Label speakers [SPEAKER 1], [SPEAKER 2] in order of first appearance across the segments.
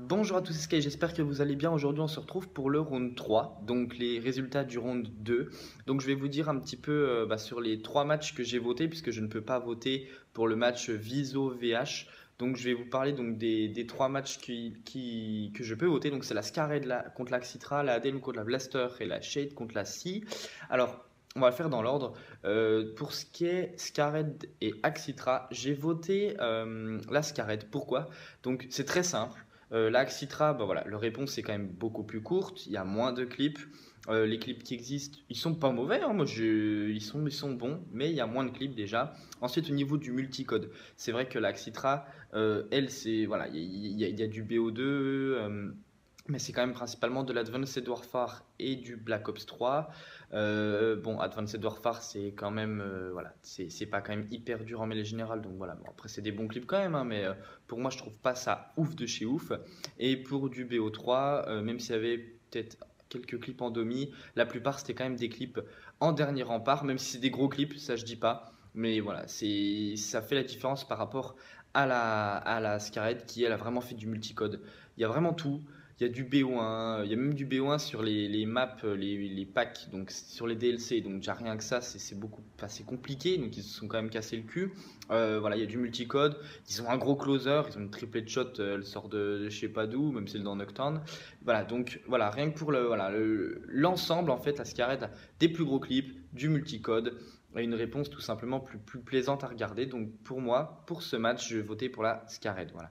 [SPEAKER 1] Bonjour à tous, c'est Sky, j'espère que vous allez bien. Aujourd'hui, on se retrouve pour le round 3, donc les résultats du round 2. Donc, je vais vous dire un petit peu sur les trois matchs que j'ai votés, puisque je ne peux pas voter pour le match Viso VH. Donc, je vais vous parler donc, des trois matchs que je peux voter. Donc, c'est la Scarred contre la Xitra, la ADM contre la Blaster et la Shade contre la Sea. Alors, on va le faire dans l'ordre. Pour ce qui est Scarred et Axitra, j'ai voté la Scarred. Pourquoi? Donc, c'est très simple. L'Axitra, bah voilà, leur réponse est quand même beaucoup plus courte, il y a moins de clips. Les clips qui existent, ils sont pas mauvais, hein, ils sont bons, mais il y a moins de clips déjà. Ensuite, au niveau du multicode, c'est vrai que l'Axitra, elle, c'est voilà, il y a du BO2, mais c'est quand même principalement de l'Advanced Warfare et du Black Ops 3. Bon, Advanced Warfare, c'est quand même, voilà, c'est pas quand même hyper dur en mêlée générale, donc voilà. Bon, après, c'est des bons clips quand même, hein, mais pour moi, je trouve pas ça ouf de chez ouf. Et pour du BO3, même s'il y avait peut-être quelques clips en demi, la plupart c'était quand même des clips en dernier rempart, même si c'est des gros clips, ça je dis pas. Mais voilà, ça fait la différence par rapport à la Scarlett qui elle a vraiment fait du multicode. Il y a vraiment tout. Il y a du BO1, il y a même du BO1 sur les maps, les packs, donc sur les DLC. Donc déjà rien que ça, c'est beaucoup, enfin, c'est compliqué. Donc ils se sont quand même cassé le cul. Voilà, il y a du multicode. Ils ont un gros closer, ils ont une triplet shot, elle sort de je sais pas d'où, même si elle est dans Nocturne. Voilà, donc voilà, rien que pour l'ensemble en fait, la Scarred a des plus gros clips, du multicode et une réponse tout simplement plus plaisante à regarder. Donc pour moi, pour ce match, je vais voter pour la Scarred. Voilà.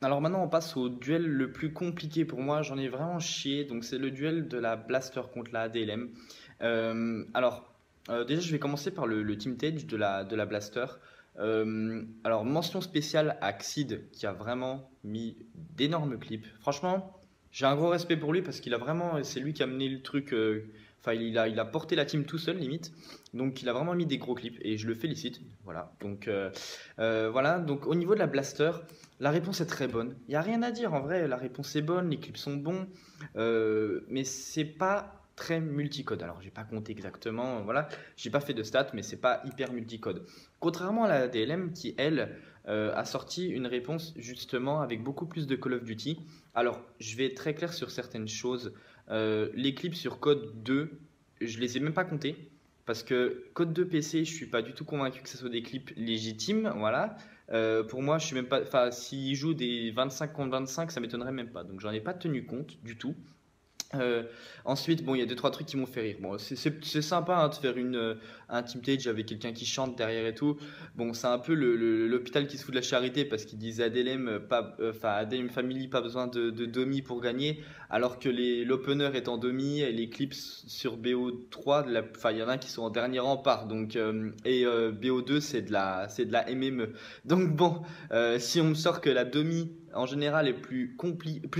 [SPEAKER 1] Alors maintenant, on passe au duel le plus compliqué pour moi. J'en ai vraiment chié. Donc c'est le duel de la Blaster contre la ADLM. Déjà, je vais commencer par le team Tage de la Blaster. Alors mention spéciale à Xid qui a vraiment mis d'énormes clips. Franchement, j'ai un gros respect pour lui parce qu'il a vraiment, c'est lui qui a mené le truc. Enfin, il a porté la team tout seul limite. Donc il a vraiment mis des gros clips et je le félicite. Voilà. Voilà. Donc au niveau de la Blaster. La réponse est très bonne. Il n'y a rien à dire en vrai, la réponse est bonne, les clips sont bons, mais c'est pas très multicode. Alors j'ai pas compté exactement, voilà, j'ai pas fait de stats, mais c'est pas hyper multicode. Contrairement à la DLM qui elle a sorti une réponse justement avec beaucoup plus de Call of Duty. Alors je vais être très clair sur certaines choses. Les clips sur Code 2, je les ai même pas comptés. Parce que Code 2 PC, je suis pas du tout convaincu que ce soit des clips légitimes, voilà. Pour moi, je suis même pas. Enfin, s'ils jouent des 25 contre 25, ça m'étonnerait même pas. Donc, j'en ai pas tenu compte du tout. Euh, Ensuite, bon, il y a deux trois trucs qui m'ont fait rire. Bon, c'est sympa hein, de faire un team stage avec quelqu'un qui chante derrière et tout. Bon, c'est un peu l'hôpital qui se fout de la charité parce qu'ils disent ADLM, pas, enfin ADLM Family, pas besoin de demi pour gagner, alors que l'opener est en demi et les clips sur BO3, enfin il y en a qui sont en dernier rempart. Donc BO2 c'est de la MME. Donc bon, si on me sort que la demi en général est plus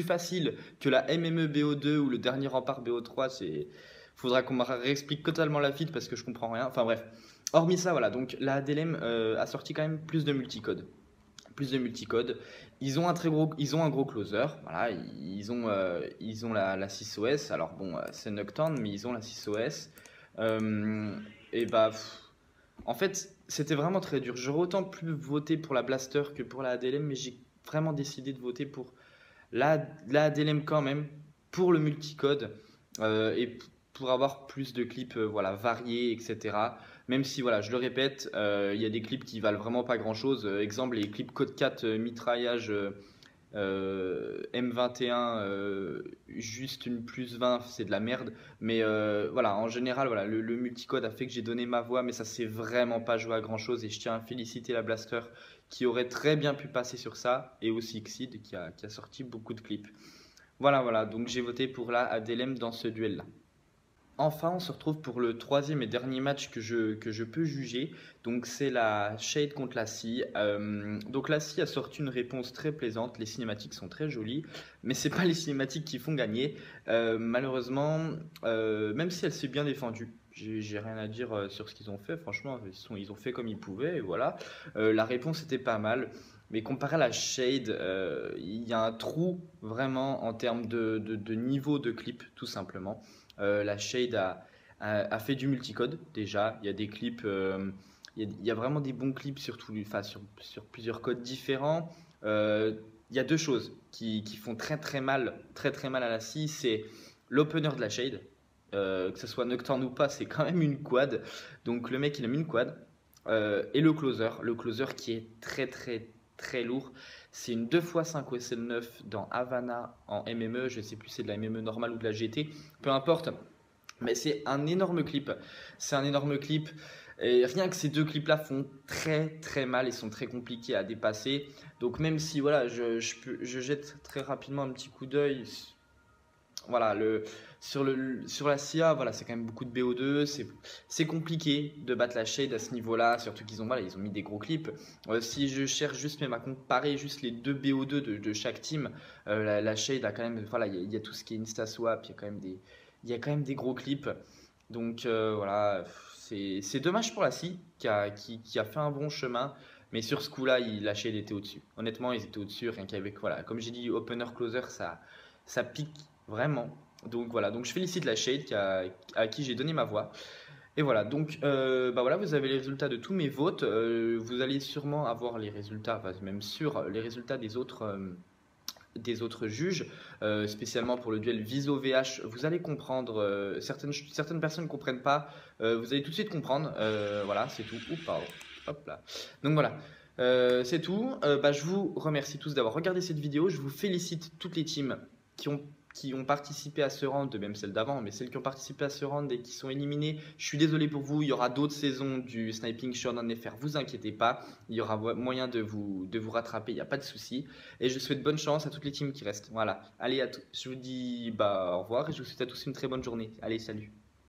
[SPEAKER 1] facile que la MME BO2 ou le dernier rempart BO3, faudra qu'on me réexplique totalement la feed parce que je comprends rien. Enfin bref. Hormis ça, voilà, donc la DLM a sorti quand même plus de multicode. Plus de multicode. Ils ont un gros closer. Voilà, ils ont la 6OS. Alors bon, c'est Nocturne, mais ils ont la 6OS. Et bah, en fait, c'était vraiment très dur. J'aurais autant pu voter pour la Blaster que pour la ADLM, mais j'ai vraiment décidé de voter pour la ADLM quand même, pour le multicode et pour avoir plus de clips voilà, variés, etc. Même si, voilà, je le répète, il y a des clips qui valent vraiment pas grand chose. Exemple, les clips Code 4 mitraillage M21, juste une plus 20, c'est de la merde. Mais voilà, en général, voilà, le multicode a fait que j'ai donné ma voix, mais ça s'est vraiment pas joué à grand chose. Et je tiens à féliciter la Blaster qui aurait très bien pu passer sur ça, et aussi Xid qui a sorti beaucoup de clips. Voilà, voilà, donc j'ai voté pour la ADLM dans ce duel-là. Enfin, on se retrouve pour le troisième et dernier match que je peux juger. Donc, c'est la Shade contre la Sea. Donc, la Sea a sorti une réponse très plaisante. Les cinématiques sont très jolies, mais c'est pas les cinématiques qui font gagner. Malheureusement, même si elle s'est bien défendue. J'ai rien à dire sur ce qu'ils ont fait. Franchement, ils ont fait comme ils pouvaient. Et voilà. La réponse était pas mal. Mais comparé à la Shade, il y a un trou vraiment en termes de niveau de clip, tout simplement. La Shade a fait du multicode déjà. Il y a des clips, il y a vraiment des bons clips sur plusieurs codes différents. il y a deux choses qui font très très mal à la scie. C'est l'opener de la shade. Que ce soit Nocturne ou pas, c'est quand même une quad. Donc le mec, il a mis une quad. Et le closer. Le closer qui est très très très lourd. C'est une 2x5 OSL9 dans Havana en MME. Je ne sais plus si c'est de la MME normale ou de la GT. Peu importe. Mais c'est un énorme clip. C'est un énorme clip. Et rien que ces deux clips-là font très très mal et sont très compliqués à dépasser. Donc même si voilà, je jette très rapidement un petit coup d'œil. Voilà, sur la CIA, voilà, c'est quand même beaucoup de BO2. C'est compliqué de battre la shade à ce niveau-là. Surtout qu'ils ont, voilà, ils ont mis des gros clips. Si je cherche juste même à comparer juste les deux BO2 de chaque team, la shade a quand même, voilà, il y a tout ce qui est Insta Swap, il y a quand même des gros clips. Donc voilà, c'est dommage pour la scie qui a fait un bon chemin. Mais sur ce coup-là, la shade était au-dessus. Honnêtement, ils étaient au-dessus. Rien qu'avec, voilà, comme j'ai dit, opener, closer, ça pique vraiment. Donc voilà, donc je félicite la shade à qui j'ai donné ma voix. Et voilà, donc bah voilà, vous avez les résultats de tous mes votes. Vous allez sûrement avoir les résultats, enfin, même sur les résultats des autres juges, spécialement pour le duel Viso VH. Vous allez comprendre, certaines personnes ne comprennent pas, vous allez tout de suite comprendre. Voilà, c'est tout. Oups, pardon. Hop là. Donc voilà. C'est tout. Bah, je vous remercie tous d'avoir regardé cette vidéo. Je vous félicite toutes les teams qui ont participé à ce round, même celles d'avant, mais celles qui ont participé à ce round et qui sont éliminées. Je suis désolé pour vous, il y aura d'autres saisons du Sniping Showdown FR, vous inquiétez pas, il y aura moyen de vous rattraper, il n'y a pas de souci. Et je souhaite bonne chance à toutes les teams qui restent. Voilà, allez, je vous dis bah, au revoir et je vous souhaite à tous une très bonne journée. Allez, salut.